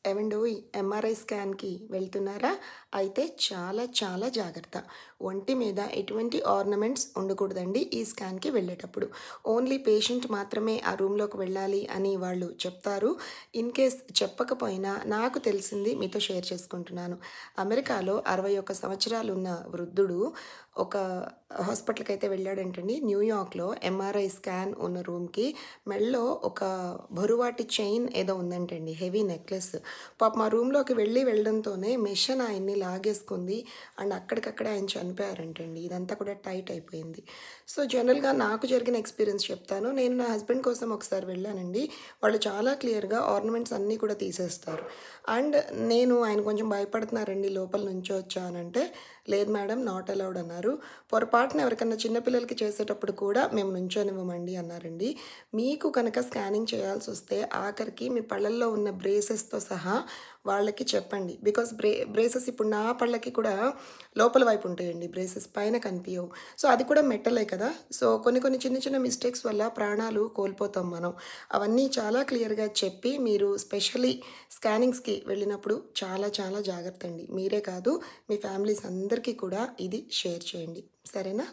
ఏవండోయ్ MRI స్కాన్‌కి వెళ్తున్నారా? అయితే చాలా చాలా జాగ్రత్త. ఒంటి మీద ఎటువంటి ఆర్నమెంట్స్ ఉండకూడదండి ఈ స్కాన్‌కి వెళ్ళేటప్పుడు. ఓన్లీ పేషెంట్ మాత్రమే ఆ రూమ్‌లోకి వెళ్ళాలి అని వాళ్ళు చెప్తారు. ఇన్‌కేస్ చెప్పకపోయినా నాకు తెలిసింది మీతో షేర్ చేసుకుంటున్నాను. అమెరికాలో 61 సంవత్సరాలున్న వృద్ధుడు ఒక హాస్పిటల్‌కైతే వెళ్ళాడంటండి. న్యూయార్క్‌లో ఎంఆర్ఐ స్కాన్ ఉన్న రూమ్‌కి మెడలో ఒక బరువాటి చైన్ ఏదో ఉందంటండి. Heavy necklace. పాపం ఆ రూమ్‌లోకి వెళ్ళడంతోనే మెషిన్ ఆయన్ని లాగేసుకుంది. అండ్ అక్కడికక్కడే ఆయన చనిపోయారంటండి. ఇదంతా కూడా టైట్ అయిపోయింది. సో, జనరల్‌గా నాకు జరిగిన ఎక్స్‌పీరియన్స్ చెప్తాను. నేను నా హస్బెండ్ కోసం ఒకసారి వెళ్ళానండి. వాళ్ళు చాలా క్లియర్‌గా ఆర్నమెంట్స్ అన్నీ కూడా తీసేస్తారు. అండ్ ఆయన కొంచెం భయపడుతున్నారండి లోపల నుంచోవచ్చా అనంటే, లేదు మేడం నాట్ అలౌడ్ అన్నారు. పొరపాటున ఎవరికన్నా చిన్న పిల్లలకి చేసేటప్పుడు కూడా మేము నుంచోనివ్వమండి అన్నారండి. మీకు కనుక స్కానింగ్ చేయాల్సొస్తే ఆఖరికి మీ పళ్ళల్లో ఉన్న బ్రేసెస్‌తో సహా వాళ్ళకి చెప్పండి. బికాజ్ బ్రేసెస్ ఇప్పుడు నా పళ్ళకి కూడా లోపల వైపు ఉంటాయండి బ్రేసెస్. పైన కనిపియవు. సో, అది కూడా మెటలే కదా! సో, కొన్ని కొన్ని చిన్న చిన్న మిస్టేక్స్ వల్ల ప్రాణాలు కోల్పోతాం మనం. అవన్నీ చాలా క్లియర్‌గా చెప్పి మీరు స్పెషల్లీ స్కానింగ్స్‌కి వెళ్ళినప్పుడు చాలా చాలా జాగ్రత్త అండి. మీరే కాదు మీ ఫ్యామిలీస్ అందరికీ కూడా ఇది షేర్ చేయండి. సరేనా?